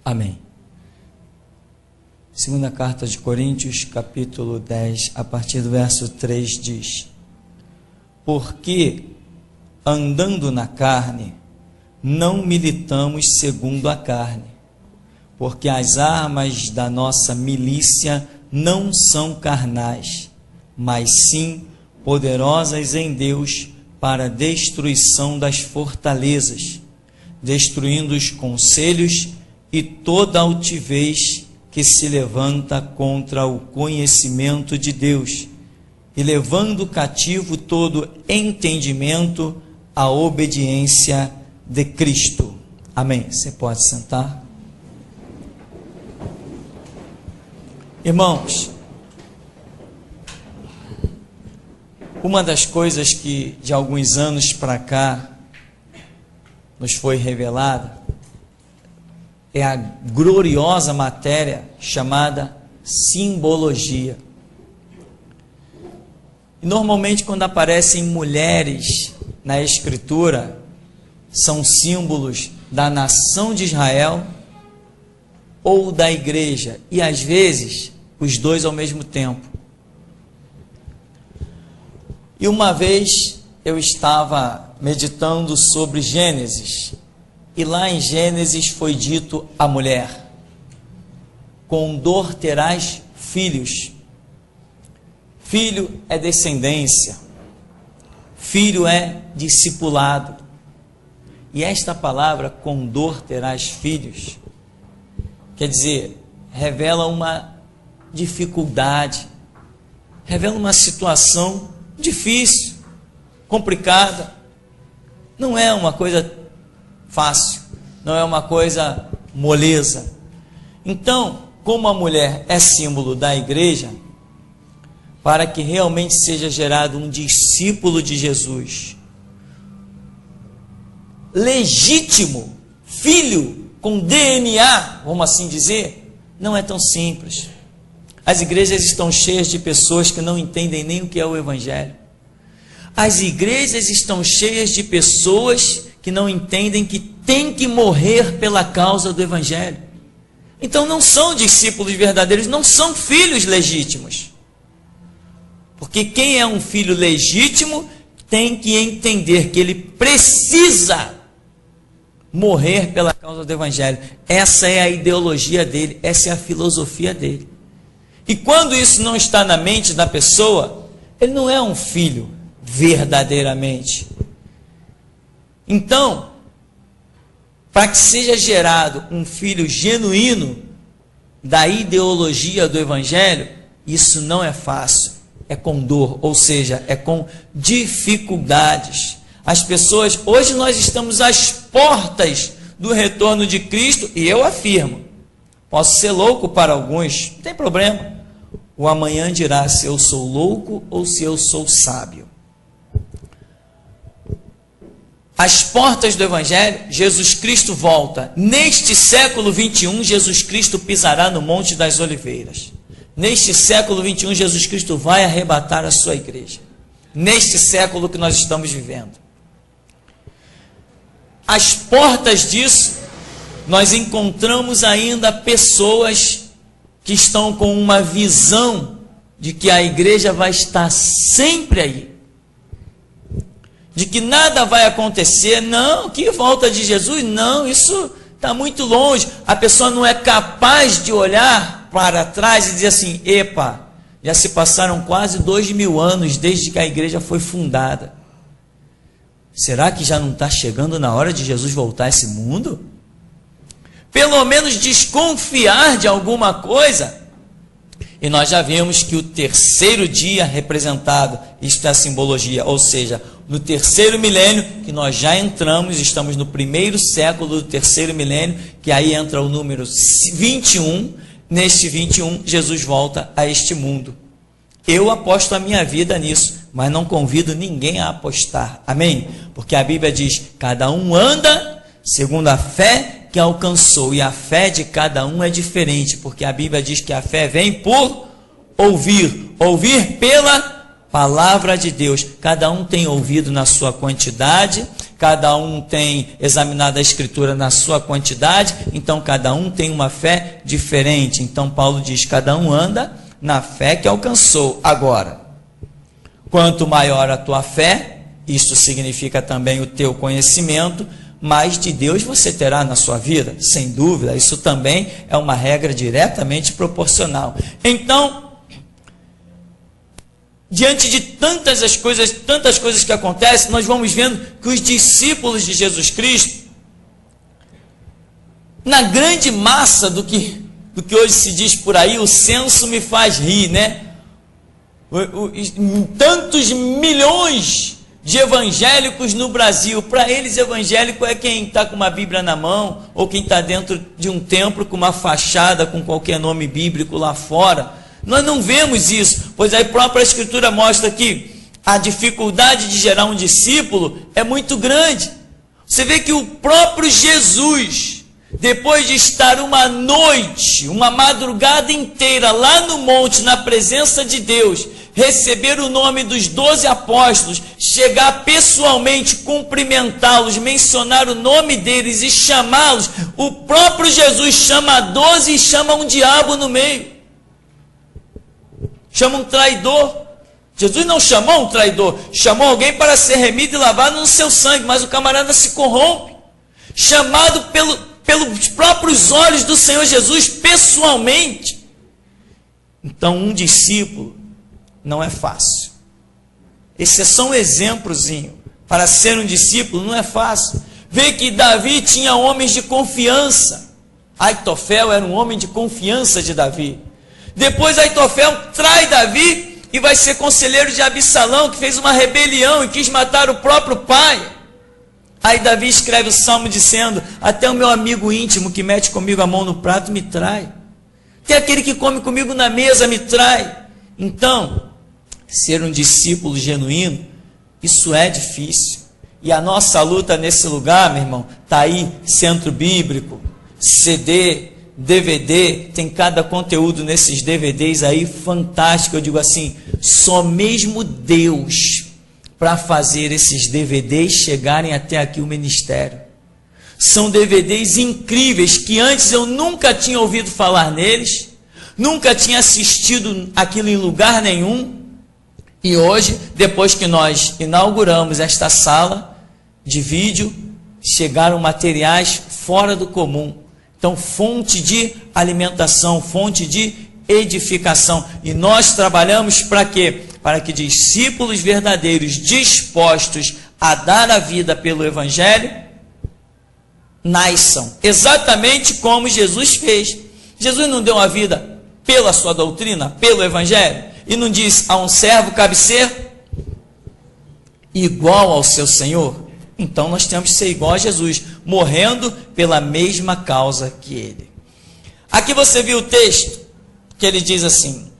Amém. Segunda carta de Coríntios, capítulo 10, a partir do verso 3 diz: porque, andando na carne, não militamos segundo a carne, porque as armas da nossa milícia não são carnais, mas sim poderosas em Deus para a destruição das fortalezas, destruindo os conselhos e toda altivez que se levanta contra o conhecimento de Deus, e levando cativo todo entendimento à obediência de Cristo. Amém. Você pode sentar. Irmãos, uma das coisas que de alguns anos para cá nos foi revelada é a gloriosa matéria chamada simbologia. E normalmente quando aparecem mulheres na Escritura, são símbolos da nação de Israel ou da igreja, e às vezes os dois ao mesmo tempo. E uma vez eu estava meditando sobre Gênesis, e lá em Gênesis foi dito à mulher: com dor terás filhos. Filho é descendência, filho é discipulado. E esta palavra, com dor terás filhos, quer dizer, revela uma dificuldade, revela uma situação difícil, complicada. Não é uma coisa fácil, não é uma coisa moleza. Então, como a mulher é símbolo da igreja, para que realmente seja gerado um discípulo de Jesus, legítimo, filho com DNA, vamos assim dizer, não é tão simples. As igrejas estão cheias de pessoas que não entendem nem o que é o Evangelho. As igrejas estão cheias de pessoas que não entendem que tem que morrer pela causa do Evangelho. Então não são discípulos verdadeiros, não são filhos legítimos. Porque quem é um filho legítimo tem que entender que ele precisa morrer pela causa do Evangelho. Essa é a ideologia dele, essa é a filosofia dele. E quando isso não está na mente da pessoa, ele não é um filho verdadeiramente. Então, para que seja gerado um filho genuíno da ideologia do Evangelho, isso não é fácil, é com dor, ou seja, é com dificuldades. As pessoas, hoje nós estamos às portas do retorno de Cristo, e eu afirmo, posso ser louco para alguns, não tem problema. O amanhã dirá se eu sou louco ou se eu sou sábio. As portas do Evangelho, Jesus Cristo volta. Neste século 21, Jesus Cristo pisará no Monte das Oliveiras. Neste século 21, Jesus Cristo vai arrebatar a sua igreja. Neste século que nós estamos vivendo. Às portas disso, nós encontramos ainda pessoas que estão com uma visão de que a igreja vai estar sempre aí, de que nada vai acontecer. Não, que volta de Jesus, não, isso está muito longe. A pessoa não é capaz de olhar para trás e dizer assim: epa, já se passaram quase 2000 anos desde que a igreja foi fundada. Será que já não está chegando na hora de Jesus voltar a esse mundo? Pelo menos desconfiar de alguma coisa. E nós já vimos que o terceiro dia representado, isto é a simbologia, ou seja, no terceiro milênio, que nós já entramos, estamos no primeiro século do terceiro milênio, que aí entra o número 21, neste 21, Jesus volta a este mundo. Eu aposto a minha vida nisso, mas não convido ninguém a apostar, amém? Porque a Bíblia diz, cada um anda segundo a fé que alcançou, e a fé de cada um é diferente, porque a Bíblia diz que a fé vem por ouvir, ouvir pela palavra de Deus. Cada um tem ouvido na sua quantidade, cada um tem examinado a Escritura na sua quantidade, então cada um tem uma fé diferente. Então Paulo diz, cada um anda na fé que alcançou. Agora, quanto maior a tua fé, isso significa também o teu conhecimento, mais de Deus você terá na sua vida, sem dúvida. Isso também é uma regra diretamente proporcional. Então, diante de tantas coisas que acontecem, nós vamos vendo que os discípulos de Jesus Cristo, na grande massa do que hoje se diz por aí, o censo me faz rir, né? Tantos milhões de evangélicos no Brasil. Para eles, evangélico é quem está com uma Bíblia na mão, ou quem está dentro de um templo com uma fachada com qualquer nome bíblico lá fora. Nós não vemos isso, pois a própria Escritura mostra que a dificuldade de gerar um discípulo é muito grande. Você vê que o próprio Jesus, depois de estar uma noite, uma madrugada inteira lá no monte, na presença de Deus, receber o nome dos 12 apóstolos, chegar pessoalmente, cumprimentá-los, mencionar o nome deles e chamá-los, o próprio Jesus chama 12 e chama um diabo no meio. Chama um traidor. Jesus não chamou um traidor, chamou alguém para ser remido e lavado no seu sangue, mas o camarada se corrompe. Chamado pelos próprios olhos do Senhor Jesus, pessoalmente. Então, um discípulo não é fácil. Esse é só um exemplozinho. Para ser um discípulo não é fácil. Vê que Davi tinha homens de confiança. Aitofel era um homem de confiança de Davi. Depois Aitofel trai Davi e vai ser conselheiro de Absalão, que fez uma rebelião e quis matar o próprio pai. Aí Davi escreve o salmo dizendo, até o meu amigo íntimo que mete comigo a mão no prato me trai. Até aquele que come comigo na mesa me trai. Então, ser um discípulo genuíno, isso é difícil. E a nossa luta nesse lugar, meu irmão, está aí, Centro Bíblico, CD, DVD, tem cada conteúdo nesses DVDs aí fantástico. Eu digo assim, só mesmo Deus para fazer esses DVDs chegarem até aqui o ministério. São DVDs incríveis que antes eu nunca tinha ouvido falar neles, nunca tinha assistido aquilo em lugar nenhum. E hoje, depois que nós inauguramos esta sala de vídeo, chegaram materiais fora do comum. Então, fonte de alimentação, fonte de edificação. E nós trabalhamos para quê? Para que discípulos verdadeiros, dispostos a dar a vida pelo Evangelho, nasçam. Exatamente como Jesus fez. Jesus não deu a vida pela sua doutrina, pelo Evangelho, e não disse, a um servo cabe ser igual ao seu Senhor. Então nós temos que ser igual a Jesus, morrendo pela mesma causa que ele. Aqui você viu o texto, que ele diz assim,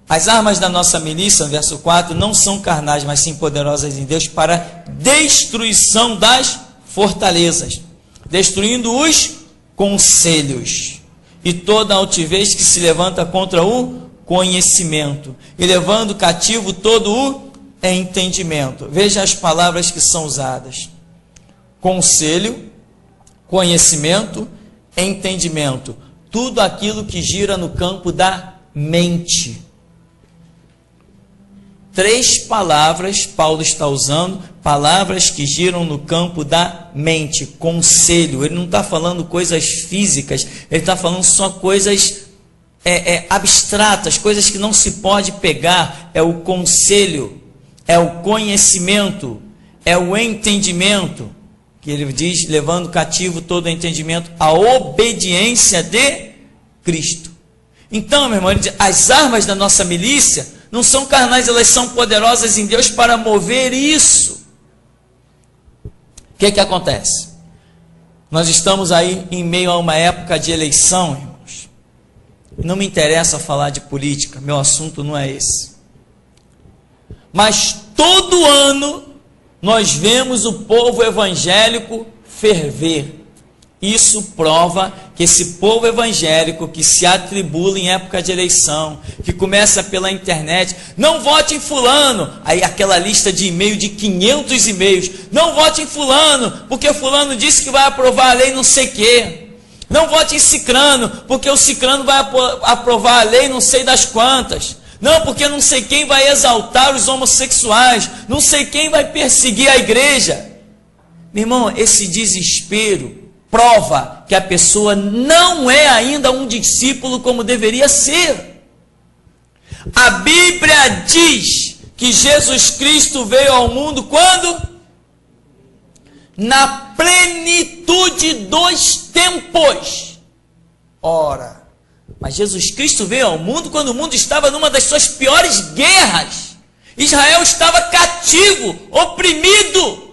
as armas da nossa milícia, no verso 4, não são carnais, mas sim poderosas em Deus para destruição das fortalezas, destruindo os conselhos e toda altivez que se levanta contra o conhecimento, e levando cativo todo o entendimento. Veja as palavras que são usadas: conselho, conhecimento, entendimento. Tudo aquilo que gira no campo da mente. 3 palavras Paulo está usando, palavras que giram no campo da mente. Conselho, ele não está falando coisas físicas, ele está falando só coisas abstratas, coisas que não se pode pegar. É o conselho, é o conhecimento, é o entendimento, que ele diz, levando cativo todo o entendimento, a obediência de Cristo. Então, meu irmão, ele diz, as armas da nossa milícia não são carnais, elas são poderosas em Deus para mover isso. O que acontece? Nós estamos aí em meio a uma época de eleição, irmãos. Não me interessa falar de política, meu assunto não é esse. Mas todo ano nós vemos o povo evangélico ferver. Isso prova que que esse povo evangélico que se atribula em época de eleição, que começa pela internet, não vote em fulano, aí aquela lista de e-mail de 500 e-mails, não vote em fulano, porque fulano disse que vai aprovar a lei não sei o quê, não vote em cicrano, porque o cicrano vai aprovar a lei não sei das quantas, não, porque não sei quem vai exaltar os homossexuais, não sei quem vai perseguir a igreja. Meu irmão, esse desespero prova que a pessoa não é ainda um discípulo como deveria ser. A Bíblia diz que Jesus Cristo veio ao mundo quando? Na plenitude dos tempos. Ora, mas Jesus Cristo veio ao mundo quando o mundo estava numa das suas piores guerras. Israel estava cativo, oprimido.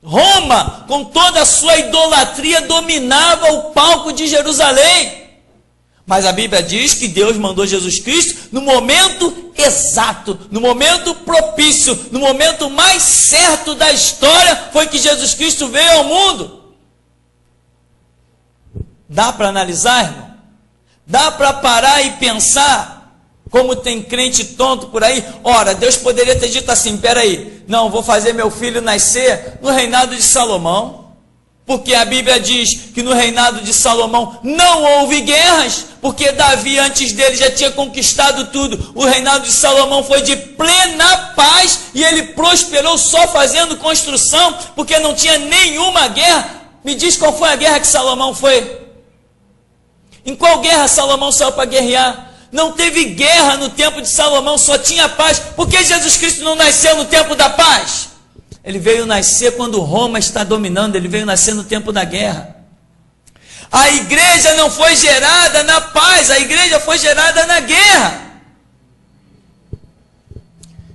Roma, com toda a sua idolatria, dominava o palco de Jerusalém. Mas a Bíblia diz que Deus mandou Jesus Cristo no momento exato, no momento propício, no momento mais certo da história, foi que Jesus Cristo veio ao mundo. Dá para analisar, irmão? Dá para parar e pensar? Como tem crente tonto por aí? Ora, Deus poderia ter dito assim, peraí, não, vou fazer meu filho nascer no reinado de Salomão, porque a Bíblia diz que no reinado de Salomão não houve guerras, porque Davi antes dele já tinha conquistado tudo, o reinado de Salomão foi de plena paz, e ele prosperou só fazendo construção, porque não tinha nenhuma guerra. Me diz qual foi a guerra que Salomão foi? Em qual guerra Salomão saiu para guerrear? Não teve guerra no tempo de Salomão, só tinha paz. Por que Jesus Cristo não nasceu no tempo da paz? Ele veio nascer quando Roma está dominando, ele veio nascer no tempo da guerra. A igreja não foi gerada na paz, a igreja foi gerada na guerra.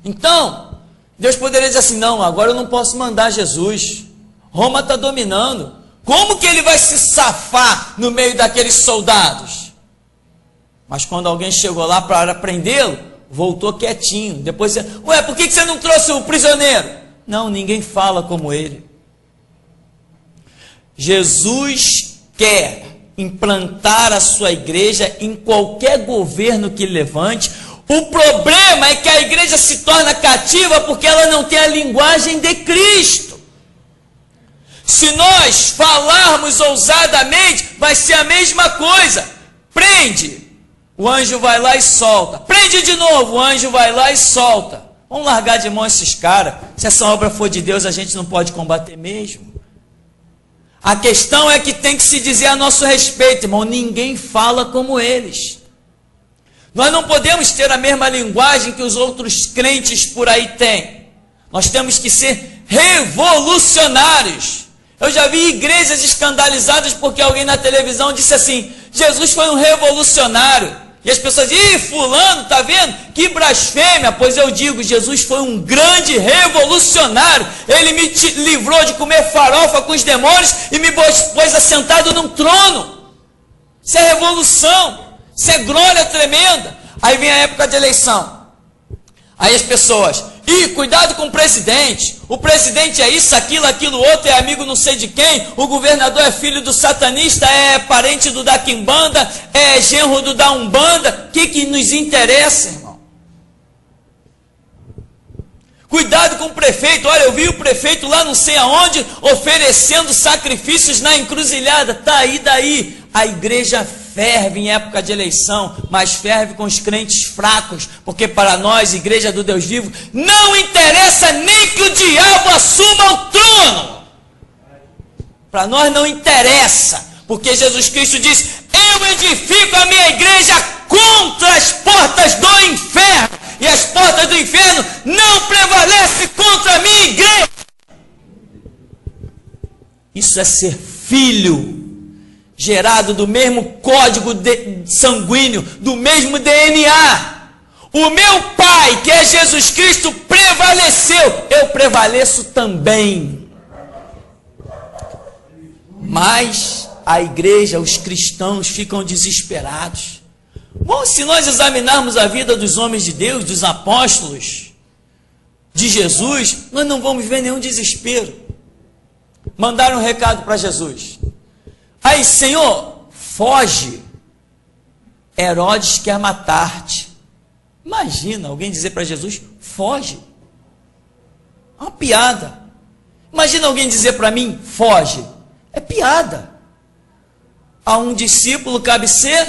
Então, Deus poderia dizer assim, não, agora eu não posso mandar Jesus. Roma está dominando. Como que ele vai se safar no meio daqueles soldados? Mas quando alguém chegou lá para prendê-lo, voltou quietinho. Depois, ué, por que você não trouxe o prisioneiro? Não, ninguém fala como ele. Jesus quer implantar a sua igreja em qualquer governo que levante. O problema é que a igreja se torna cativa porque ela não tem a linguagem de Cristo. Se nós falarmos ousadamente, vai ser a mesma coisa. Prende. O anjo vai lá e solta. Prende de novo, o anjo vai lá e solta. Vamos largar de mão esses caras. Se essa obra for de Deus, a gente não pode combater mesmo. A questão é que tem que se dizer a nosso respeito, irmão. Ninguém fala como eles. Nós não podemos ter a mesma linguagem que os outros crentes por aí têm. Nós temos que ser revolucionários. Eu já vi igrejas escandalizadas porque alguém na televisão disse assim, Jesus foi um revolucionário. E as pessoas dizem, ih, fulano, tá vendo? Que blasfêmia. Pois eu digo, Jesus foi um grande revolucionário. Ele me livrou de comer farofa com os demônios e me pôs assentado num trono. Isso é revolução. Isso é glória tremenda. Aí vem a época de eleição. Aí as pessoas, ih, cuidado com o presidente é isso, aquilo outro, é amigo não sei de quem, o governador é filho do satanista, é parente do da quimbanda, é genro do da umbanda, o que nos interessa, irmão? Cuidado com o prefeito, olha, eu vi o prefeito lá não sei aonde, oferecendo sacrifícios na encruzilhada, tá aí daí, a igreja ferve em época de eleição, mas ferve com os crentes fracos, porque para nós, igreja do Deus vivo, não interessa nem que o diabo assuma o trono. Para nós não interessa, porque Jesus Cristo disse, eu edifico a minha igreja contra as portas do inferno, e as portas do inferno não prevalecem contra a minha igreja. Isso é ser filho, gerado do mesmo código sanguíneo, do mesmo DNA. O meu Pai, que é Jesus Cristo, prevaleceu, eu prevaleço também. Mas a igreja, os cristãos ficam desesperados. Bom, se nós examinarmos a vida dos homens de Deus, dos apóstolos, de Jesus, nós não vamos ver nenhum desespero. Mandaram um recado para Jesus. Aí, Senhor, foge, Herodes quer matar-te. Imagina alguém dizer para Jesus, foge. É uma piada. Imagina alguém dizer para mim, foge. É piada. A um discípulo cabe ser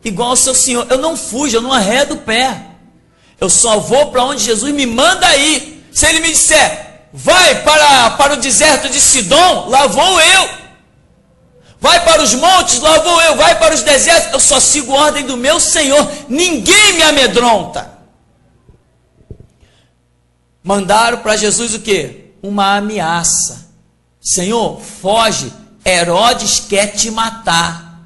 igual ao seu Senhor. Eu não fujo, eu não arredo o pé. Eu só vou para onde Jesus me manda ir. Se ele me disser, vai para o deserto de Sidom, lá vou eu. Vai para os montes, lá vou eu. Vai para os desertos, eu só sigo a ordem do meu Senhor. Ninguém me amedronta. Mandaram para Jesus o quê? Uma ameaça. Senhor, foge, Herodes quer te matar.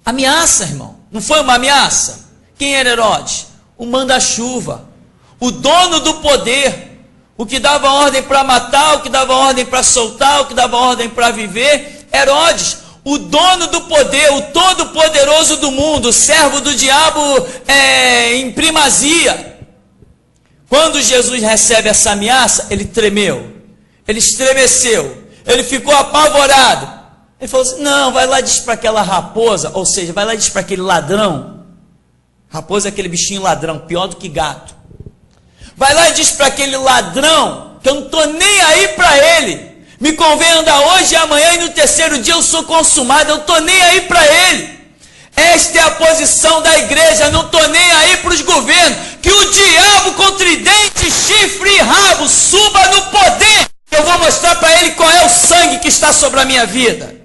Ameaça, irmão. Não foi uma ameaça? Quem era Herodes? O manda-chuva, o dono do poder, o que dava ordem para matar, o que dava ordem para soltar, o que dava ordem para viver. Herodes, o dono do poder, o todo-poderoso do mundo, o servo do diabo em primazia. Quando Jesus recebe essa ameaça, ele tremeu, ele estremeceu, ele ficou apavorado. Ele falou assim, não, vai lá e diz para aquela raposa, ou seja, vai lá e diz para aquele ladrão. Raposa é aquele bichinho ladrão, pior do que gato. Vai lá e diz para aquele ladrão, que eu não estou nem aí para ele. Me convém andar hoje e amanhã e no terceiro dia eu sou consumado, eu não estou nem aí para ele. Esta é a posição da igreja, não estou nem aí para os governos. Que o diabo com tridente, chifre e rabo suba no poder. Eu vou mostrar para ele qual é o sangue que está sobre a minha vida.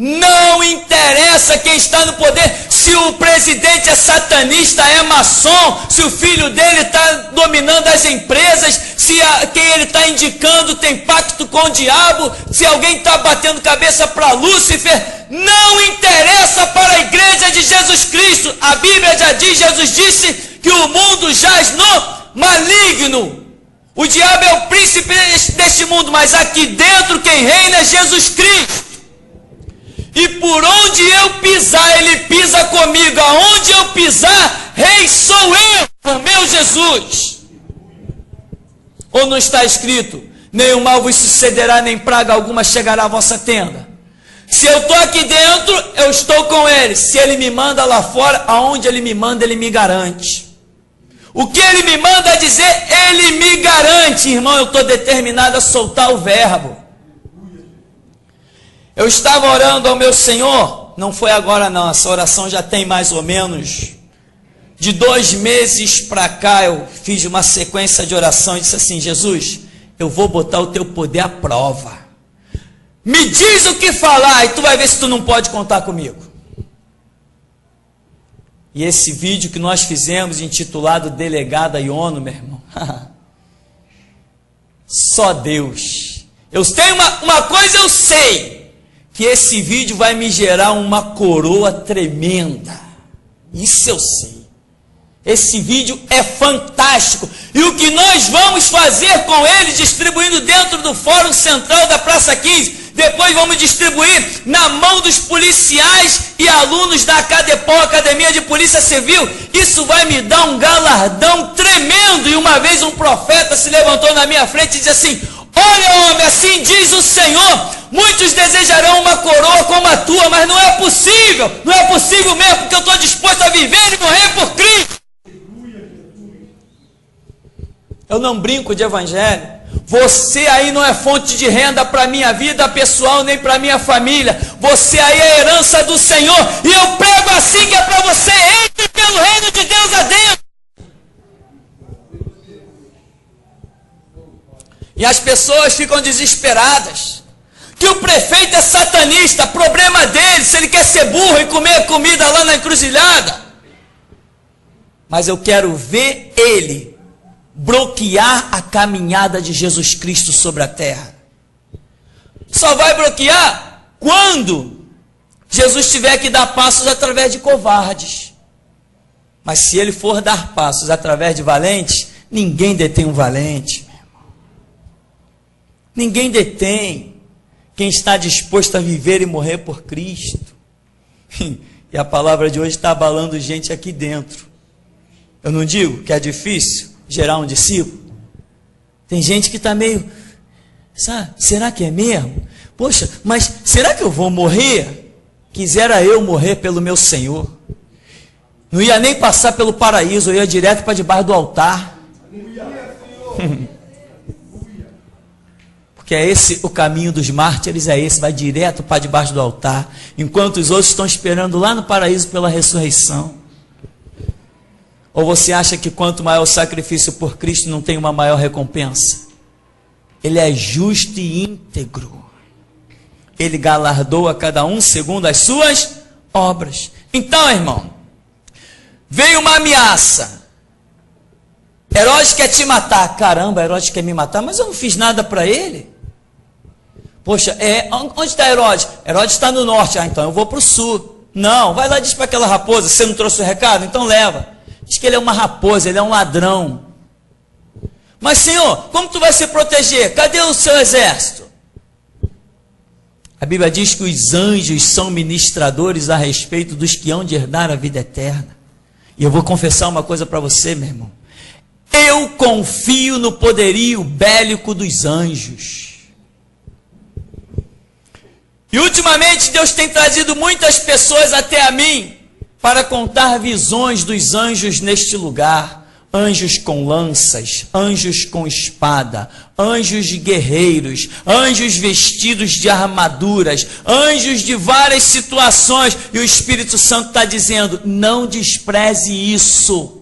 Não interessa quem está no poder, se o presidente é satanista, é maçom, se o filho dele está dominando as empresas, se quem ele está indicando tem pacto com o diabo, se alguém está batendo cabeça para Lúcifer, não interessa para a igreja de Jesus Cristo. A Bíblia já diz, Jesus disse que o mundo jaz no maligno. O diabo é o príncipe deste mundo, mas aqui dentro quem reina é Jesus Cristo. E por onde eu pisar, ele pisa comigo. Aonde eu pisar, rei sou eu, o meu Jesus. Ou não está escrito, nenhum mal vos sucederá, nem praga alguma chegará à vossa tenda. Se eu estou aqui dentro, eu estou com ele. Se ele me manda lá fora, aonde ele me manda, ele me garante. O que ele me manda dizer, ele me garante. Irmão, eu estou determinado a soltar o verbo. Eu estava orando ao meu Senhor, não foi agora não, essa oração já tem mais ou menos, de 2 meses para cá eu fiz uma sequência de oração e disse assim, Jesus, eu vou botar o teu poder à prova. Me diz o que falar e tu vai ver se tu não pode contar comigo. E esse vídeo que nós fizemos, intitulado Delegada Iono, meu irmão, só Deus. Eu tenho uma coisa eu sei, que esse vídeo vai me gerar uma coroa tremenda. Isso eu sei. Esse vídeo é fantástico. E o que nós vamos fazer com ele, distribuindo dentro do Fórum Central da Praça 15, depois vamos distribuir na mão dos policiais e alunos da ACADEPOL, Academia de Polícia Civil. Isso vai me dar um galardão tremendo. E uma vez um profeta se levantou na minha frente e disse assim, olha homem, assim diz o Senhor, muitos desejarão uma coroa como a tua, mas não é possível mesmo, porque eu estou disposto a viver e morrer por Cristo. Eu não brinco de evangelho. Você aí não é fonte de renda para a minha vida pessoal, nem para a minha família. Você aí é a herança do Senhor. E eu prego assim que é para você, entre pelo reino de Deus adentro. E as pessoas ficam desesperadas. Que o prefeito é satanista, problema dele, se ele quer ser burro e comer comida lá na encruzilhada. Mas eu quero ver ele bloquear a caminhada de Jesus Cristo sobre a terra. Só vai bloquear quando Jesus tiver que dar passos através de covardes. Mas se ele for dar passos através de valentes, ninguém detém um valente. Ninguém detém quem está disposto a viver e morrer por Cristo. E a palavra de hoje está abalando gente aqui dentro. Eu não digo que é difícil gerar um discípulo. Tem gente que está meio, sabe, será que é mesmo? Poxa, mas será que eu vou morrer? Quisera eu morrer pelo meu Senhor. Não ia nem passar pelo paraíso, eu ia direto para debaixo do altar. Porque é esse o caminho dos mártires, é esse, vai direto para debaixo do altar, enquanto os outros estão esperando lá no paraíso pela ressurreição. Ou você acha que quanto maior o sacrifício por Cristo não tem uma maior recompensa? Ele é justo e íntegro. Ele galardoa cada um segundo as suas obras. Então, irmão, veio uma ameaça. Herodes quer te matar. Caramba, Herodes quer me matar, mas eu não fiz nada para ele. Poxa, onde está Herodes? Herodes está no norte. Então eu vou para o sul. Não, vai lá e diz para aquela raposa, você não trouxe o recado? Então leva. Diz que ele é uma raposa, ele é um ladrão. Mas Senhor, como tu vai se proteger? Cadê o seu exército? A Bíblia diz que os anjos são ministradores a respeito dos que hão de herdar a vida eterna. E eu vou confessar uma coisa para você, meu irmão. Eu confio no poderio bélico dos anjos. E ultimamente Deus tem trazido muitas pessoas até a mim para contar visões dos anjos neste lugar. Anjos com lanças, anjos com espada, anjos guerreiros, anjos vestidos de armaduras, anjos de várias situações. E o Espírito Santo está dizendo, não despreze isso.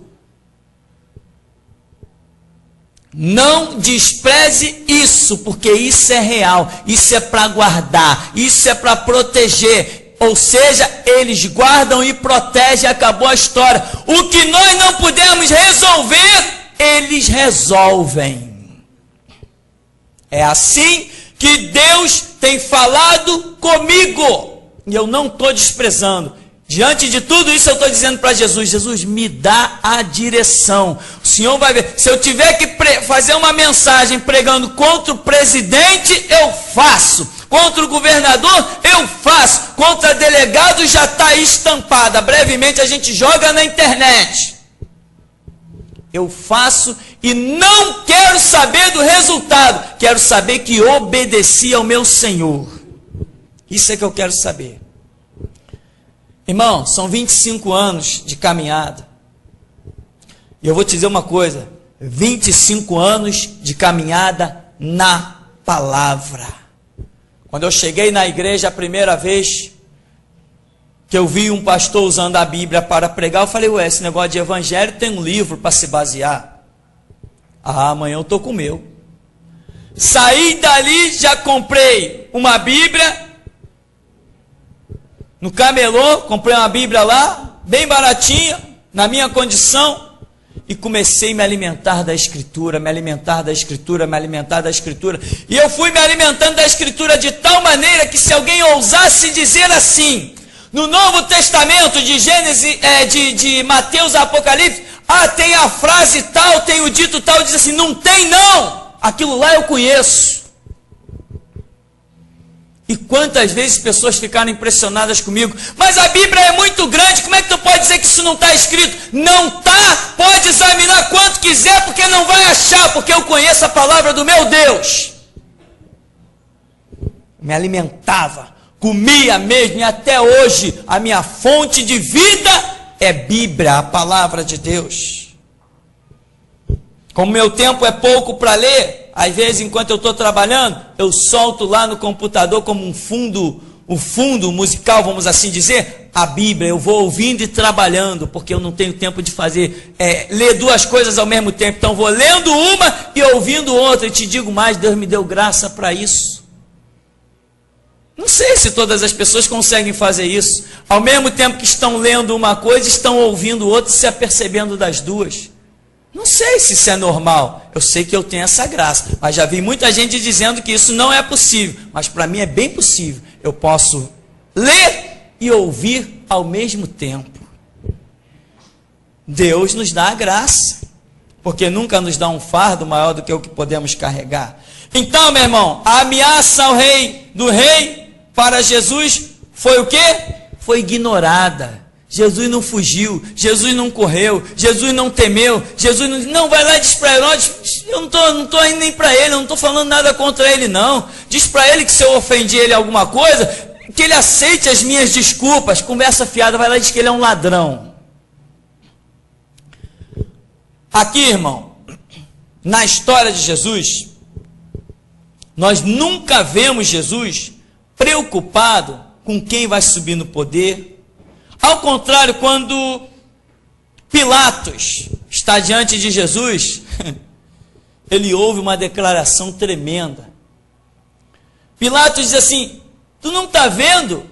Não despreze isso, porque isso é real, isso é para guardar, isso é para proteger. Ou seja, eles guardam e protegem, acabou a história. O que nós não pudemos resolver, eles resolvem. É assim que Deus tem falado comigo. E eu não estou desprezando. Diante de tudo isso eu estou dizendo para Jesus, Jesus, me dá a direção. O Senhor vai ver, se eu tiver que fazer uma mensagem pregando contra o presidente, eu faço. Contra o governador, eu faço. Contra delegado, já está estampada. Brevemente a gente joga na internet. Eu faço e não quero saber do resultado. Quero saber que obedeci ao meu Senhor. Isso é que eu quero saber. Irmão, são 25 anos de caminhada. E eu vou te dizer uma coisa. 25 anos de caminhada na palavra. Quando eu cheguei na igreja a primeira vez que eu vi um pastor usando a Bíblia para pregar, eu falei, ué, esse negócio de evangelho tem um livro para se basear. Ah, amanhã eu estou com o meu. Saí dali, já comprei uma Bíblia no camelô, comprei uma Bíblia lá, bem baratinha, na minha condição, e comecei a me alimentar da Escritura, me alimentar da Escritura, me alimentar da Escritura. E eu fui me alimentando da Escritura de tal maneira que se alguém ousasse dizer assim, no Novo Testamento, de Gênesis, de Mateus a Apocalipse, tem a frase tal, tem o dito tal, diz assim, não tem não, aquilo lá eu conheço. E quantas vezes pessoas ficaram impressionadas comigo, mas a Bíblia é muito grande, como é que tu pode dizer que isso não está escrito? Não está, pode examinar quanto quiser, porque não vai achar, porque eu conheço a palavra do meu Deus. Me alimentava, comia mesmo, e até hoje a minha fonte de vida é Bíblia, a palavra de Deus. Como meu tempo é pouco para ler, às vezes, enquanto eu estou trabalhando, eu solto lá no computador como um fundo musical, vamos assim dizer, a Bíblia. Eu vou ouvindo e trabalhando, porque eu não tenho tempo de ler duas coisas ao mesmo tempo. Então, vou lendo uma e ouvindo outra. E te digo mais, Deus me deu graça para isso. Não sei se todas as pessoas conseguem fazer isso. Ao mesmo tempo que estão lendo uma coisa, estão ouvindo outra e se apercebendo das duas. Não sei se isso é normal, eu sei que eu tenho essa graça, mas já vi muita gente dizendo que isso não é possível, mas para mim é bem possível. Eu posso ler e ouvir ao mesmo tempo. Deus nos dá a graça, porque nunca nos dá um fardo maior do que o que podemos carregar. Então, meu irmão, a ameaça do rei para Jesus foi o quê? Foi ignorada. Jesus não fugiu, Jesus não correu, Jesus não temeu, Jesus não vai lá e diz para Herodes, eu não estou indo nem para ele, eu não estou falando nada contra ele não. Diz para ele que se eu ofendi ele alguma coisa, que ele aceite as minhas desculpas. Conversa fiada, vai lá e diz que ele é um ladrão. Aqui, irmão, na história de Jesus, nós nunca vemos Jesus preocupado com quem vai subir no poder. Ao contrário, quando Pilatos está diante de Jesus, ele ouve uma declaração tremenda. Pilatos diz assim: tu não está vendo?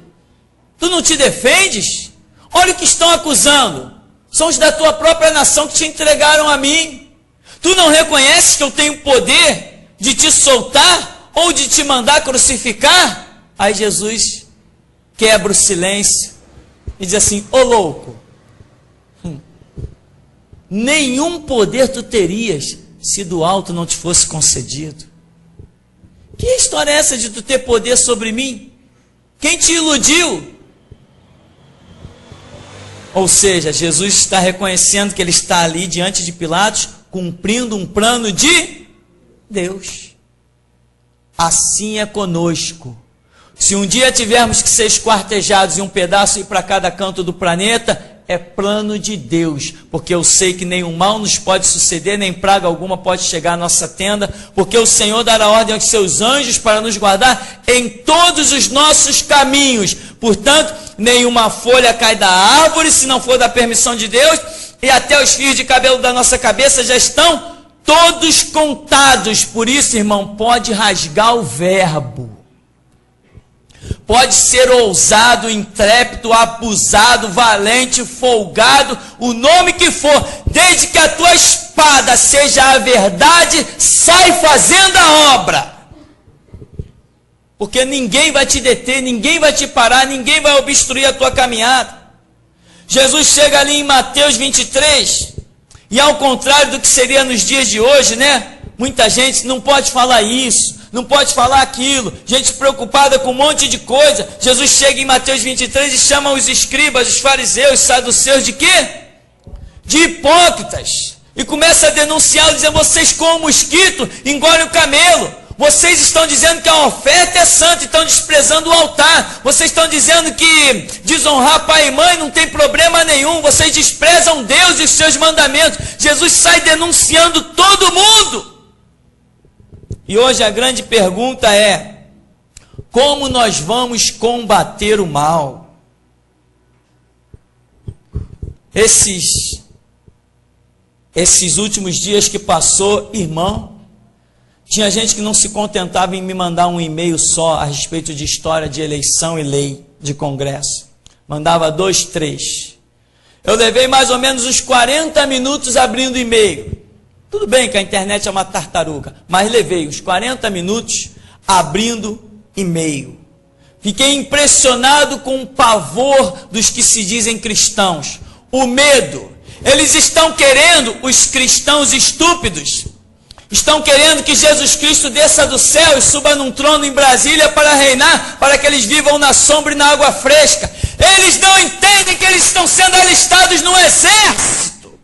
Tu não te defendes? Olha o que estão acusando. São os da tua própria nação que te entregaram a mim. Tu não reconheces que eu tenho poder de te soltar ou de te mandar crucificar? Aí Jesus quebra o silêncio e diz assim: ô louco, nenhum poder tu terias se do alto não te fosse concedido. Que história é essa de tu ter poder sobre mim? Quem te iludiu? Ou seja, Jesus está reconhecendo que ele está ali diante de Pilatos, cumprindo um plano de Deus. Assim é conosco. Se um dia tivermos que ser esquartejados e um pedaço ir para cada canto do planeta, é plano de Deus, porque eu sei que nenhum mal nos pode suceder, nem praga alguma pode chegar à nossa tenda, porque o Senhor dará ordem aos seus anjos para nos guardar em todos os nossos caminhos. Portanto, nenhuma folha cai da árvore se não for da permissão de Deus, e até os fios de cabelo da nossa cabeça já estão todos contados. Por isso, irmão, pode rasgar o verbo. Pode ser ousado, intrépido, abusado, valente, folgado, o nome que for, desde que a tua espada seja a verdade, sai fazendo a obra. Porque ninguém vai te deter, ninguém vai te parar, ninguém vai obstruir a tua caminhada. Jesus chega ali em Mateus 23, e ao contrário do que seria nos dias de hoje, né? Muita gente não pode falar isso, não pode falar aquilo, gente preocupada com um monte de coisa. Jesus chega em Mateus 23 e chama os escribas, os fariseus, os saduceus de quê? De hipócritas. E começa a denunciá-los, dizendo: vocês com o mosquito engolem o camelo. Vocês estão dizendo que a oferta é santa, estão desprezando o altar. Vocês estão dizendo que desonrar pai e mãe não tem problema nenhum. Vocês desprezam Deus e os seus mandamentos. Jesus sai denunciando todo mundo. E hoje a grande pergunta é: como nós vamos combater o mal? Esses últimos dias que passou, irmão, tinha gente que não se contentava em me mandar um e-mail só a respeito de história de eleição e lei de Congresso. Mandava 2, 3. Eu levei mais ou menos uns 40 minutos abrindo e-mail. Tudo bem que a internet é uma tartaruga, mas levei uns 40 minutos abrindo e-mail. Fiquei impressionado com o pavor dos que se dizem cristãos. O medo. Eles estão querendo, os cristãos estúpidos, estão querendo que Jesus Cristo desça do céu e suba num trono em Brasília para reinar, para que eles vivam na sombra e na água fresca. Eles não entendem que eles estão sendo alistados no exército,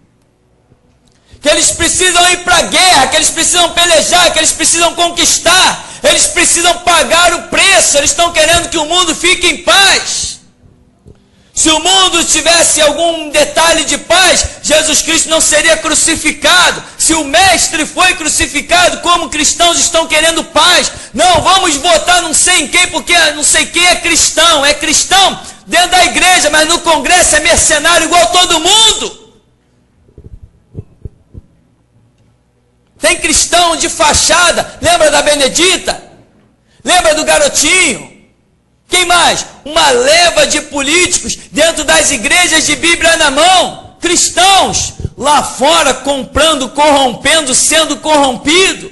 que eles precisam ir para a guerra, que eles precisam pelejar, que eles precisam conquistar, eles precisam pagar o preço. Eles estão querendo que o mundo fique em paz. Se o mundo tivesse algum detalhe de paz, Jesus Cristo não seria crucificado. Se o Mestre foi crucificado, como cristãos estão querendo paz? Não, vamos votar não sei em quem, porque não sei quem é cristão dentro da igreja, mas no Congresso é mercenário igual todo mundo. Tem cristão de fachada, lembra da Benedita? Lembra do garotinho? Quem mais? Uma leva de políticos dentro das igrejas de Bíblia na mão. Cristãos lá fora comprando, corrompendo, sendo corrompido.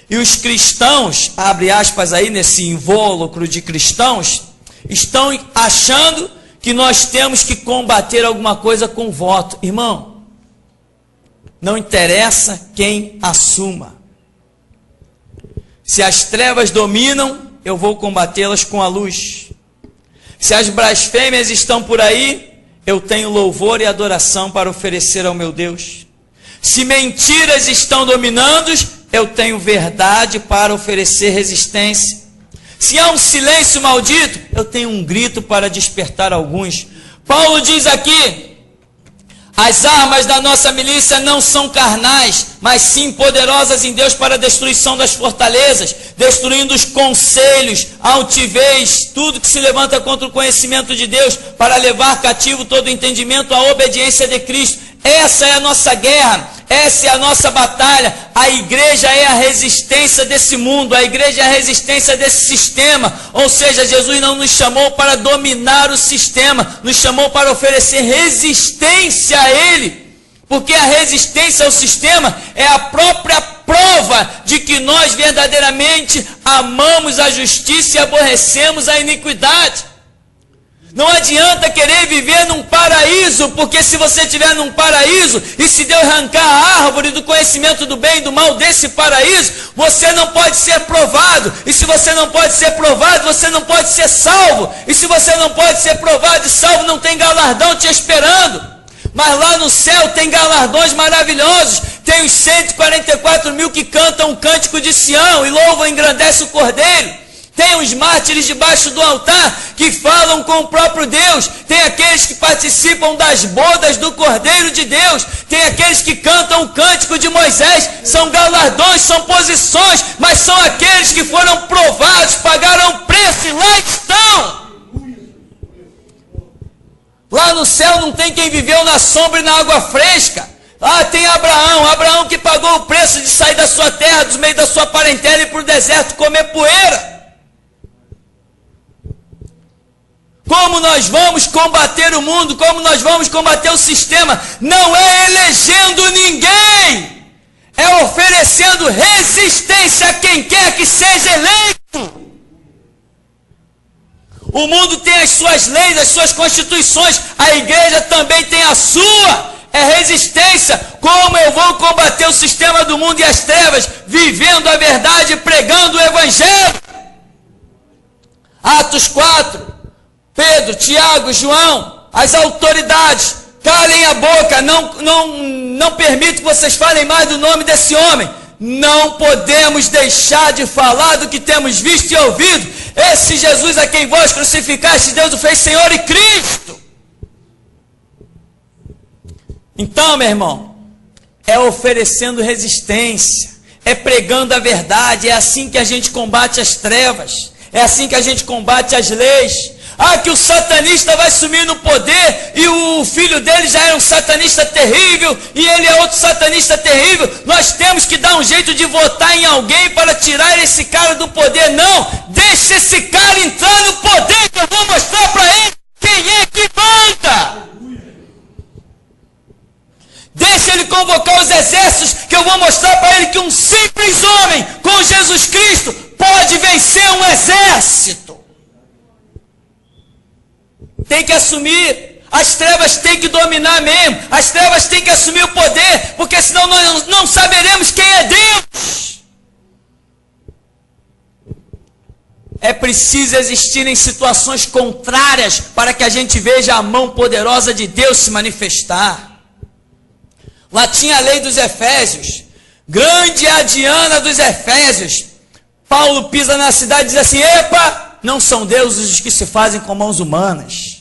E os cristãos, abre aspas aí nesse invólucro de cristãos, estão achando que nós temos que combater alguma coisa com voto. Irmão, não interessa quem assuma. Se as trevas dominam, eu vou combatê-las com a luz. Se as blasfêmias estão por aí, eu tenho louvor e adoração para oferecer ao meu Deus. Se mentiras estão dominando, eu tenho verdade para oferecer resistência. Se há um silêncio maldito, eu tenho um grito para despertar alguns. Paulo diz aqui: as armas da nossa milícia não são carnais, mas sim poderosas em Deus para a destruição das fortalezas, destruindo os conselhos, a altivez, tudo que se levanta contra o conhecimento de Deus, para levar cativo todo o entendimento à obediência de Cristo. Essa é a nossa guerra, essa é a nossa batalha. A igreja é a resistência desse mundo, a igreja é a resistência desse sistema. Ou seja, Jesus não nos chamou para dominar o sistema, nos chamou para oferecer resistência a ele. Porque a resistência ao sistema é a própria prova de que nós verdadeiramente amamos a justiça e aborrecemos a iniquidade. Não adianta querer viver num paraíso, porque se você estiver num paraíso e se Deus arrancar a árvore do conhecimento do bem e do mal desse paraíso, você não pode ser provado. E se você não pode ser provado, você não pode ser salvo. E se você não pode ser provado e salvo, não tem galardão te esperando. Mas lá no céu tem galardões maravilhosos. Tem os 144 mil que cantam o cântico de Sião e louvam e engrandecem o Cordeiro. Tem os mártires debaixo do altar que falam com o próprio Deus. Tem aqueles que participam das bodas do Cordeiro de Deus. Tem aqueles que cantam o cântico de Moisés. São galardões, são posições, mas são aqueles que foram provados, pagaram preço e lá estão. Lá no céu não tem quem viveu na sombra e na água fresca. Ah, tem Abraão que pagou o preço de sair da sua terra, dos meios da sua parentela e ir para o deserto comer poeira. Como nós vamos combater o mundo, como nós vamos combater o sistema? Não é elegendo ninguém, é oferecendo resistência a quem quer que seja eleito. O mundo tem as suas leis, as suas constituições, a igreja também tem a sua, é resistência. Como eu vou combater o sistema do mundo e as trevas? Vivendo a verdade, pregando o evangelho. Atos 4. Pedro, Tiago, João, as autoridades, calem a boca, não permito que vocês falem mais do nome desse homem. Não podemos deixar de falar do que temos visto e ouvido. Esse Jesus a quem vós crucificaste, Deus o fez Senhor e Cristo. Então, meu irmão, é oferecendo resistência, é pregando a verdade, é assim que a gente combate as trevas, é assim que a gente combate as leis. Ah, que o satanista vai sumir no poder e o filho dele já era um satanista terrível e ele é outro satanista terrível. Nós temos que dar um jeito de votar em alguém para tirar esse cara do poder. Não, deixa esse cara entrar no poder que eu vou mostrar para ele quem é que manda. Deixa ele convocar os exércitos que eu vou mostrar para ele que um simples homem com Jesus Cristo pode vencer um exército. Tem que assumir, as trevas têm que dominar mesmo, as trevas têm que assumir o poder, porque senão nós não saberemos quem é Deus. É preciso existirem situações contrárias para que a gente veja a mão poderosa de Deus se manifestar. Lá tinha a lei dos Efésios, grande é a Diana dos Efésios. Paulo pisa na cidade e diz assim: epa, não são deuses os que se fazem com mãos humanas.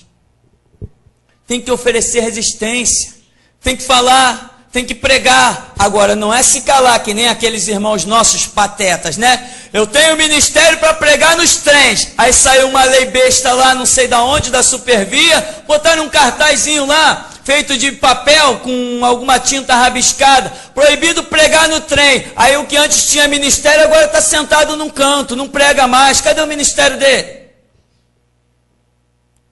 Tem que oferecer resistência, tem que falar, tem que pregar. Agora, não é se calar que nem aqueles irmãos nossos patetas, né? Eu tenho ministério para pregar nos trens. Aí saiu uma lei besta lá, não sei da onde, da Supervia, botaram um cartazinho lá, feito de papel, com alguma tinta rabiscada, proibido pregar no trem. Aí o que antes tinha ministério, agora está sentado num canto, não prega mais. Cadê o ministério dele?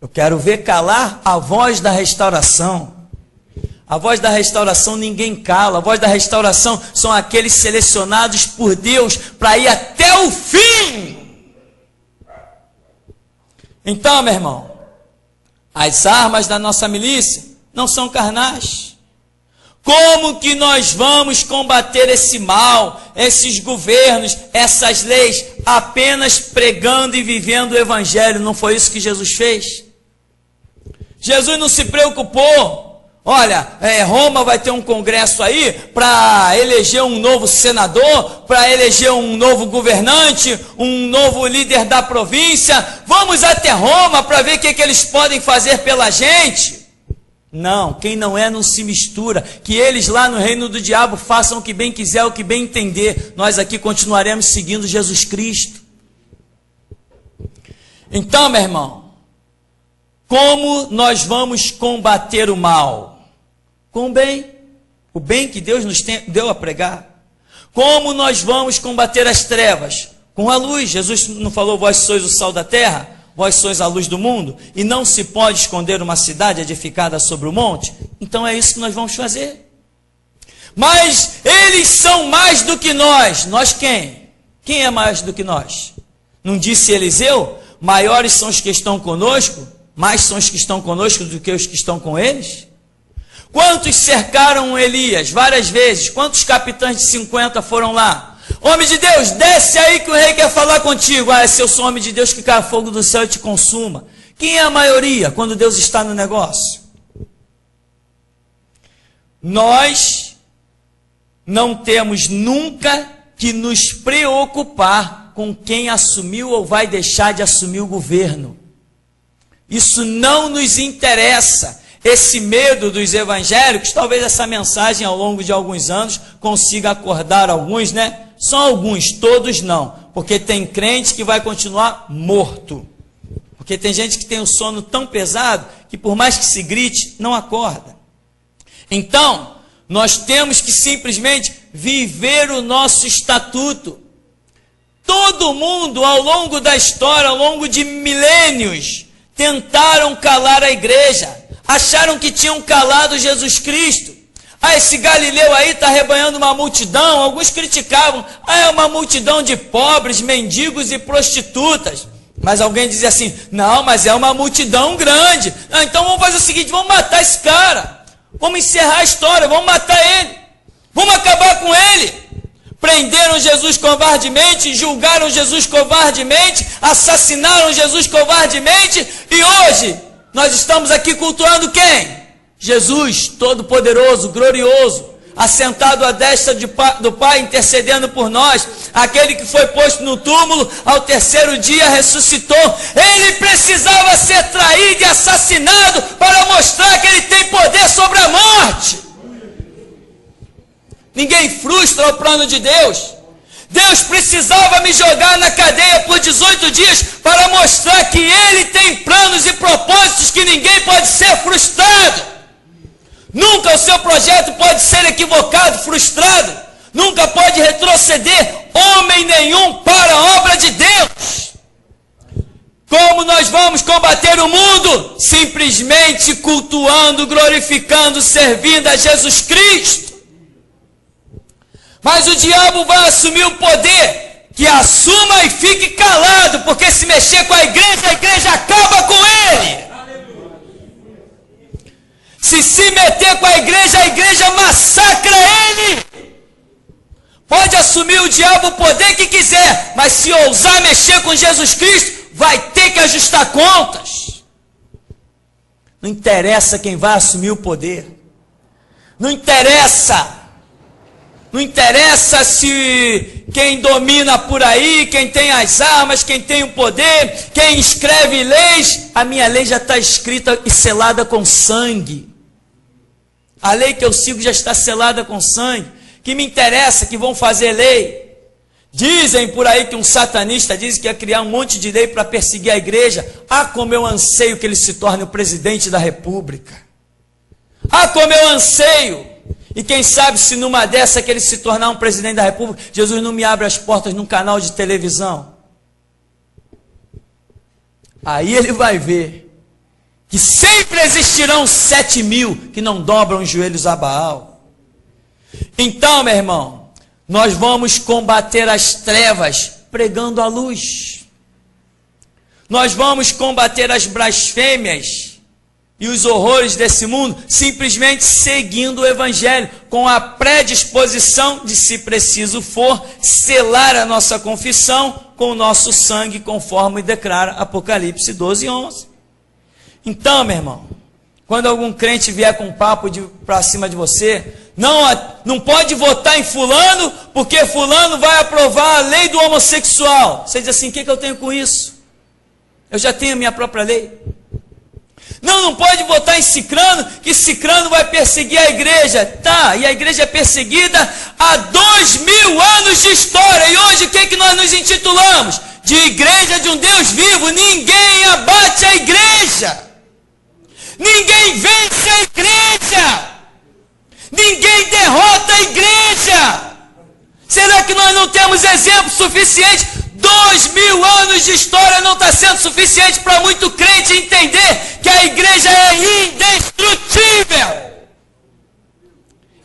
Eu quero ver calar a voz da restauração. A voz da restauração ninguém cala. A voz da restauração são aqueles selecionados por Deus para ir até o fim. Então, meu irmão, as armas da nossa milícia não são carnais. Como que nós vamos combater esse mal, esses governos, essas leis, apenas pregando e vivendo o evangelho? Não foi isso que Jesus fez? Jesus não se preocupou. Olha, Roma vai ter um congresso aí para eleger um novo senador, para eleger um novo governante, um novo líder da província. Vamos até Roma para ver o que eles podem fazer pela gente. Não, quem não é não se mistura. Que eles lá no reino do diabo façam o que bem quiser, o que bem entender. Nós aqui continuaremos seguindo Jesus Cristo. Então, meu irmão, como nós vamos combater o mal? Com o bem que Deus nos deu a pregar. Como nós vamos combater as trevas? Com a luz. Jesus não falou, vós sois o sal da terra, vós sois a luz do mundo, e não se pode esconder uma cidade edificada sobre o monte? Então é isso que nós vamos fazer. Mas eles são mais do que nós. Nós quem? Quem é mais do que nós? Não disse Eliseu? Maiores são os que estão conosco, mais são os que estão conosco do que os que estão com eles? Quantos cercaram Elias várias vezes? Quantos capitães de 50 foram lá? Homem de Deus, desce aí que o rei quer falar contigo. Se eu sou homem de Deus, que caia fogo do céu e te consuma. Quem é a maioria quando Deus está no negócio? Nós não temos nunca que nos preocupar com quem assumiu ou vai deixar de assumir o governo. Isso não nos interessa. Esse medo dos evangélicos, talvez essa mensagem ao longo de alguns anos consiga acordar alguns, né? Só alguns, todos não. Porque tem crente que vai continuar morto. Porque tem gente que tem o sono tão pesado que por mais que se grite, não acorda. Então, nós temos que simplesmente viver o nosso estatuto. Todo mundo, ao longo da história, ao longo de milênios, tentaram calar a igreja. Acharam que tinham calado Jesus Cristo. Esse Galileu aí está arrebanhando uma multidão. Alguns criticavam. É uma multidão de pobres, mendigos e prostitutas. Mas alguém dizia assim, não, mas é uma multidão grande. Então vamos fazer o seguinte, vamos matar esse cara. Vamos encerrar a história, vamos matar ele. Vamos acabar com ele. Prenderam Jesus covardemente, julgaram Jesus covardemente, assassinaram Jesus covardemente. E hoje nós estamos aqui cultuando quem? Jesus, todo-poderoso, glorioso, assentado à destra do Pai, intercedendo por nós, aquele que foi posto no túmulo, ao terceiro dia ressuscitou. Ele precisava ser traído e assassinado para mostrar que ele tem poder sobre a morte. Ninguém frustra o plano de Deus. Deus precisava me jogar na cadeia por 18 dias para mostrar que Ele tem planos e propósitos que ninguém pode ser frustrado. Nunca o seu projeto pode ser equivocado, frustrado. Nunca pode retroceder homem nenhum para a obra de Deus. Como nós vamos combater o mundo? Simplesmente cultuando, glorificando, servindo a Jesus Cristo. Mas o diabo vai assumir o poder, que assuma e fique calado, porque se mexer com a igreja acaba com ele. Se meter com a igreja massacra ele. Pode assumir o diabo o poder que quiser, mas se ousar mexer com Jesus Cristo, vai ter que ajustar contas. Não interessa quem vai assumir o poder. Não interessa. Não interessa se quem domina por aí, quem tem as armas, quem tem o poder, quem escreve leis. A minha lei já está escrita e selada com sangue. A lei que eu sigo já está selada com sangue. Que me interessa que vão fazer lei. Dizem por aí que um satanista diz que ia criar um monte de lei para perseguir a igreja. Como eu anseio que ele se torne o presidente da república. Como eu anseio. E quem sabe se numa dessa que ele se tornar um presidente da república, Jesus não me abre as portas num canal de televisão. Aí ele vai ver que sempre existirão 7.000 que não dobram os joelhos a Baal. Então, meu irmão, nós vamos combater as trevas pregando a luz. Nós vamos combater as blasfêmias e os horrores desse mundo, simplesmente seguindo o Evangelho, com a predisposição de, se preciso for, selar a nossa confissão com o nosso sangue, conforme declara Apocalipse 12:11. Então, meu irmão, Quando algum crente vier com um papo para cima de você, não pode votar em fulano, porque fulano vai aprovar a lei do homossexual. Você diz assim, o que eu tenho com isso? Eu já tenho a minha própria lei. Não pode votar em cicrano, que cicrano vai perseguir a igreja. Tá, e a igreja é perseguida há 2000 anos de história. E hoje o que nós nos intitulamos? De igreja de um Deus vivo. Ninguém abate a igreja. Ninguém vence a igreja. Ninguém derrota a igreja. Será que nós não temos exemplo suficiente? 2000 anos de história não está sendo suficiente para muito crente entender que a igreja é indestrutível.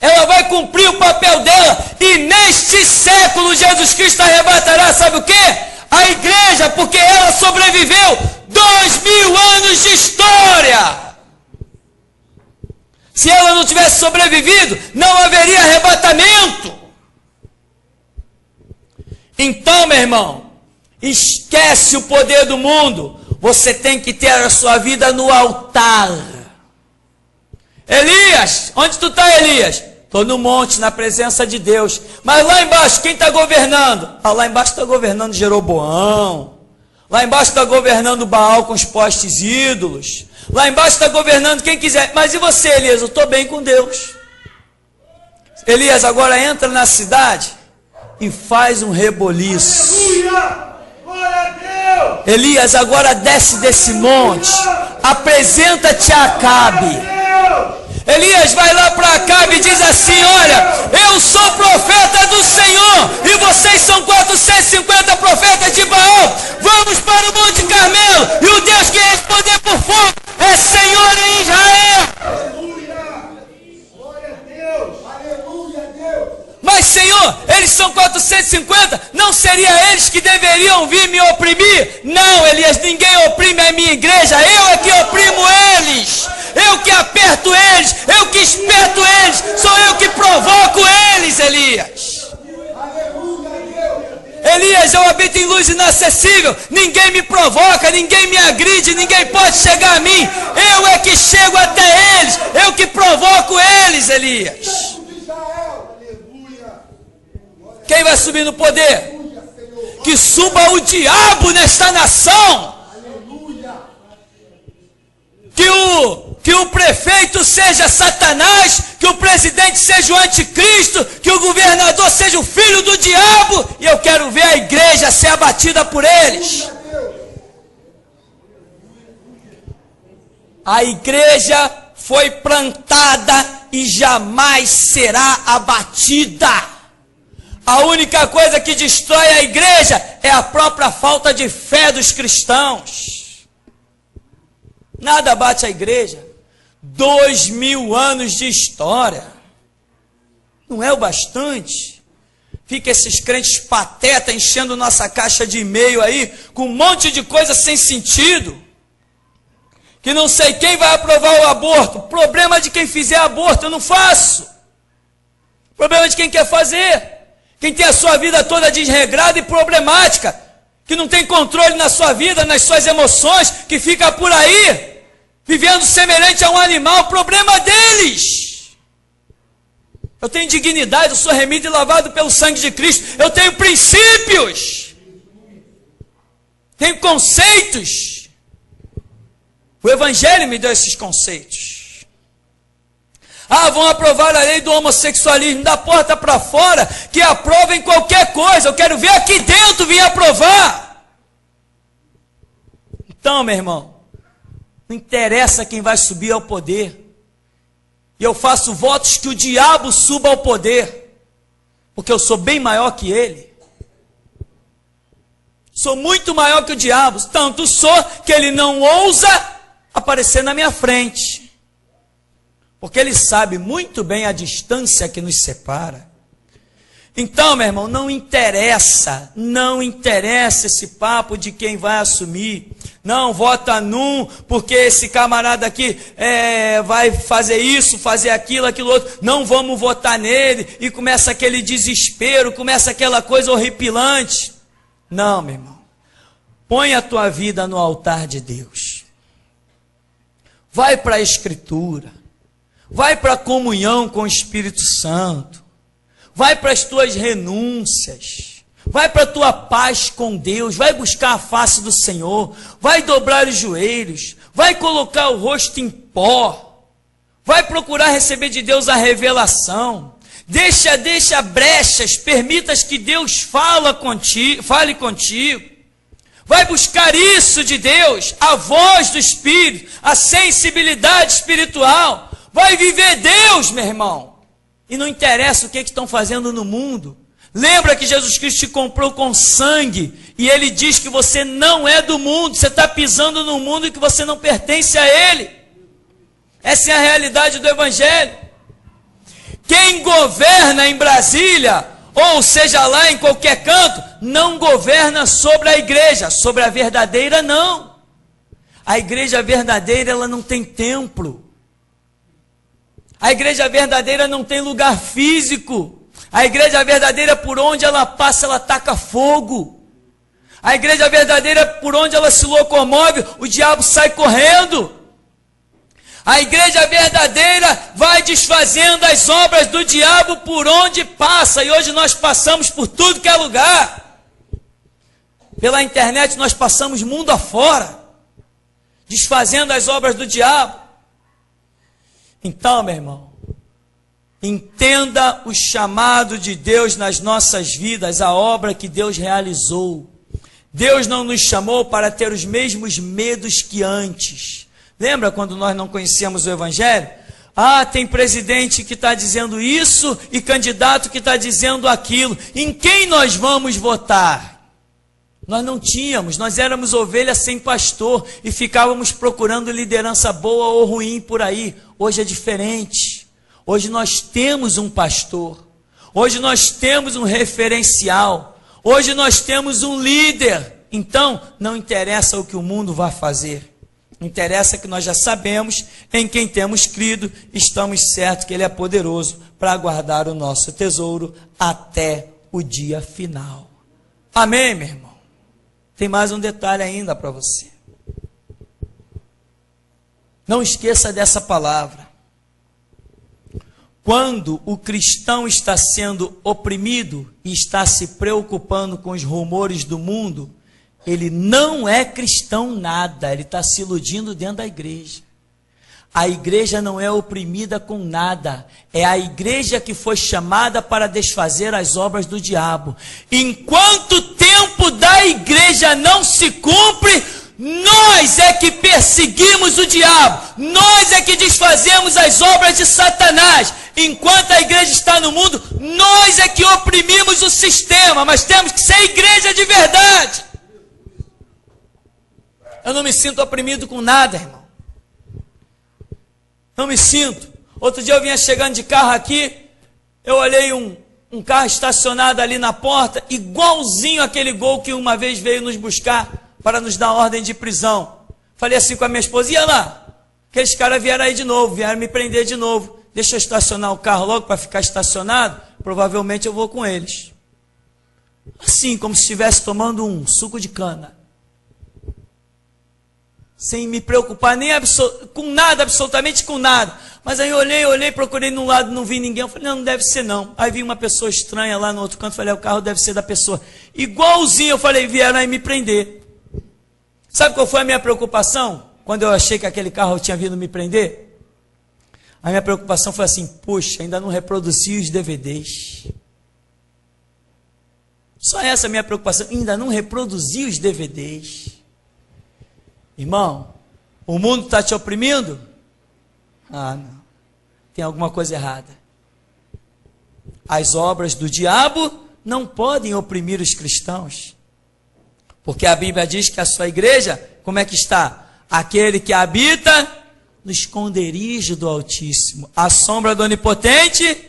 Ela vai cumprir o papel dela e neste século Jesus Cristo arrebatará, sabe o quê? A igreja, porque ela sobreviveu 2000 anos de história. Se ela não tivesse sobrevivido, não haveria arrebatamento. Então, meu irmão, esquece o poder do mundo. Você tem que ter a sua vida no altar. Elias, onde tu está, Elias? Estou no monte, na presença de Deus. Mas lá embaixo, quem está governando? Lá embaixo está governando Jeroboão. Lá embaixo está governando Baal com os postes ídolos. Lá embaixo está governando quem quiser. Mas e você, Elias? Eu estou bem com Deus. Elias, agora entra na cidade e faz um reboliço. Aleluia! Glória a Deus! Elias, agora desce desse monte. Apresenta-te a Acabe. Elias vai lá para Acabe e diz assim, olha, eu sou profeta do Senhor, e vocês são 450 profetas de Baal, vamos para o Monte Carmelo, e o Deus que responder por fogo é Senhor em Israel. Aleluia! Glória a Deus! Aleluia, Deus! Mas Senhor, eles são 450, não seria eles que deveriam vir me oprimir? Não, Elias, ninguém oprime a minha igreja, eu é que oprimo eles. Eu que aperto eles, eu que espeto eles, sou eu que provoco eles, Elias. Elias, eu habito em luz inacessível, ninguém me provoca, ninguém me agride, ninguém pode chegar a mim. Eu é que chego até eles, eu que provoco eles, Elias. Quem vai subir no poder? Que suba o diabo nesta nação. Que o prefeito seja Satanás, que o presidente seja o anticristo, que o governador seja o filho do diabo, e eu quero ver a igreja ser abatida por eles. A igreja foi plantada e jamais será abatida. A única coisa que destrói a igreja é a própria falta de fé dos cristãos. Nada bate a igreja. 2000 anos de história. Não é o bastante? Fica esses crentes patetas enchendo nossa caixa de e-mail aí com um monte de coisa sem sentido. Que não sei quem vai aprovar o aborto. Problema de quem fizer aborto, eu não faço. Problema de quem quer fazer. Quem tem a sua vida toda desregrada e problemática. Que não tem controle na sua vida, nas suas emoções, que fica por aí vivendo semelhante a um animal, problema deles. Eu tenho dignidade, eu sou remido e lavado pelo sangue de Cristo, eu tenho princípios, tenho conceitos. O Evangelho me deu esses conceitos. Vão aprovar a lei do homossexualismo da porta para fora, que aprovem qualquer coisa, eu quero ver aqui dentro vir aprovar. Então, meu irmão, não interessa quem vai subir ao poder. E eu faço votos que o diabo suba ao poder, porque eu sou bem maior que ele. Sou muito maior que o diabo, tanto sou que ele não ousa aparecer na minha frente. Porque ele sabe muito bem a distância que nos separa. Então, meu irmão, não interessa esse papo de quem vai assumir. Não, vota num, porque esse camarada aqui vai fazer isso, fazer aquilo outro. Não vamos votar nele. E começa aquele desespero, começa aquela coisa horripilante. Não, meu irmão. Põe a tua vida no altar de Deus. vai para a Escritura, vai para a comunhão com o Espírito Santo, vai para as tuas renúncias, vai para a tua paz com Deus, vai buscar a face do Senhor, vai dobrar os joelhos, vai colocar o rosto em pó, vai procurar receber de Deus a revelação, deixa brechas, permitas que Deus fale contigo, vai buscar isso de Deus, a voz do Espírito, a sensibilidade espiritual, vai viver Deus, meu irmão, e não interessa o que estão fazendo no mundo. Lembra que Jesus Cristo te comprou com sangue, e Ele diz que você não é do mundo, você está pisando no mundo e que você não pertence a Ele. Essa é a realidade do Evangelho. Quem governa em Brasília, ou seja lá em qualquer canto, não governa sobre a igreja, sobre a verdadeira não. A igreja verdadeira, ela não tem templo. A igreja verdadeira não tem lugar físico. A igreja verdadeira, por onde ela passa, ela taca fogo. A igreja verdadeira, por onde ela se locomove, o diabo sai correndo. A igreja verdadeira vai desfazendo as obras do diabo por onde passa. E hoje nós passamos por tudo que é lugar. Pela internet nós passamos mundo afora, desfazendo as obras do diabo. Então, meu irmão, entenda o chamado de Deus nas nossas vidas, a obra que Deus realizou. Deus não nos chamou para ter os mesmos medos que antes. Lembra quando nós não conhecíamos o Evangelho? Ah, tem presidente que está dizendo isso e candidato que está dizendo aquilo. Em quem nós vamos votar? Nós não tínhamos, nós éramos ovelhas sem pastor e ficávamos procurando liderança boa ou ruim por aí. Hoje é diferente. Hoje nós temos um pastor. Hoje nós temos um referencial. Hoje nós temos um líder. Então, não interessa o que o mundo vai fazer. Interessa que nós já sabemos em quem temos crido, estamos certos que Ele é poderoso para guardar o nosso tesouro até o dia final. Amém, meu irmão? Tem mais um detalhe ainda para você. Não esqueça dessa palavra. Quando o cristão está sendo oprimido e está se preocupando com os rumores do mundo, ele não é cristão nada, ele está se iludindo dentro da igreja. A igreja não é oprimida com nada, é a igreja que foi chamada para desfazer as obras do diabo. Enquanto o tempo da igreja não se cumpre, nós é que perseguimos o diabo, nós é que desfazemos as obras de Satanás. Enquanto a igreja está no mundo, nós é que oprimimos o sistema, mas temos que ser igreja de verdade. Eu não me sinto oprimido com nada, irmão. Não me sinto. Outro dia eu vinha chegando de carro aqui, eu olhei um carro estacionado ali na porta, igualzinho aquele Gol que uma vez veio nos buscar para nos dar ordem de prisão. Falei assim com a minha esposa, ia lá, aqueles caras vieram aí de novo, vieram me prender de novo. Deixa eu estacionar o carro logo para ficar estacionado, provavelmente eu vou com eles. Assim, como se estivesse tomando um suco de cana. Sem me preocupar nem com nada, absolutamente com nada. Mas aí eu olhei, procurei num lado, não vi ninguém. Eu falei, não deve ser não. Aí vi uma pessoa estranha lá no outro canto, falei, o carro deve ser da pessoa. Igualzinho, eu falei, vieram aí me prender. Sabe qual foi a minha preocupação? Quando eu achei que aquele carro tinha vindo me prender? A minha preocupação foi assim, puxa, ainda não reproduzi os DVDs. Só essa minha preocupação, ainda não reproduzi os DVDs. Irmão, o mundo está te oprimindo? Ah, não. Tem alguma coisa errada. As obras do diabo não podem oprimir os cristãos. Porque a Bíblia diz que a sua igreja, como é que está? Aquele que habita no esconderijo do Altíssimo, à sombra do Onipotente,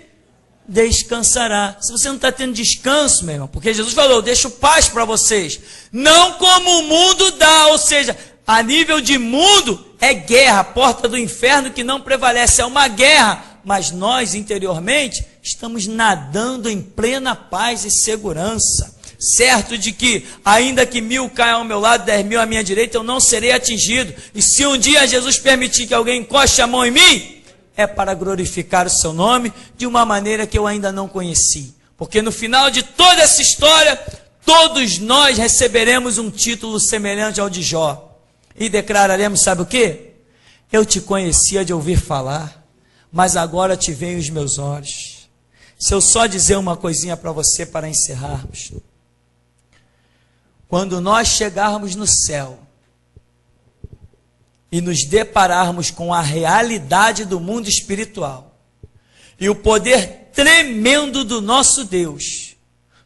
descansará. Se você não está tendo descanso, meu irmão, porque Jesus falou, eu deixo paz para vocês. Não como o mundo dá, ou seja, a nível de mundo, é guerra, porta do inferno que não prevalece, é uma guerra, mas nós interiormente estamos nadando em plena paz e segurança, certo de que, ainda que 1000 caiam ao meu lado, 10.000 à minha direita, eu não serei atingido. E se um dia Jesus permitir que alguém encoste a mão em mim, é para glorificar o seu nome de uma maneira que eu ainda não conheci. Porque no final de toda essa história, todos nós receberemos um título semelhante ao de Jó. E declararemos, sabe o quê? Eu te conhecia de ouvir falar, mas agora te veem os meus olhos. Se eu só dizer uma coisinha para você para encerrarmos. Quando nós chegarmos no céu e nos depararmos com a realidade do mundo espiritual e o poder tremendo do nosso Deus,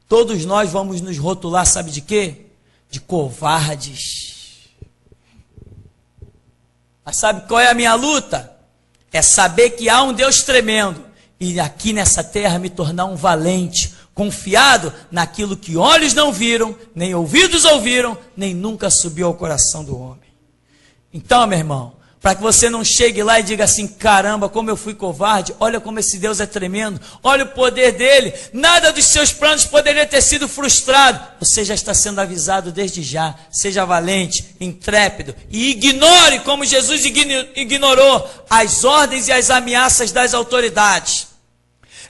todos nós vamos nos rotular, sabe de quê? De covardes. Mas sabe qual é a minha luta? É saber que há um Deus tremendo e aqui nessa terra me tornar um valente, confiado naquilo que olhos não viram, nem ouvidos ouviram, nem nunca subiu ao coração do homem. Então, meu irmão, para que você não chegue lá e diga assim, caramba, como eu fui covarde, olha como esse Deus é tremendo, olha o poder dele, nada dos seus planos poderia ter sido frustrado. Você já está sendo avisado desde já. Seja valente, intrépido e ignore como Jesus ignorou as ordens e as ameaças das autoridades.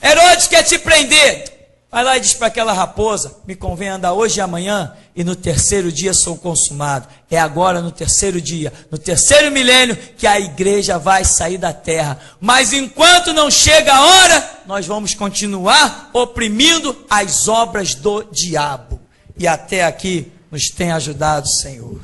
Herodes quer te prender. Vai lá e diz para aquela raposa, me convém andar hoje e amanhã, e no terceiro dia sou consumado. É agora no terceiro dia, no terceiro milênio, que a igreja vai sair da terra. Mas enquanto não chega a hora, nós vamos continuar oprimindo as obras do diabo. E até aqui nos tem ajudado o Senhor.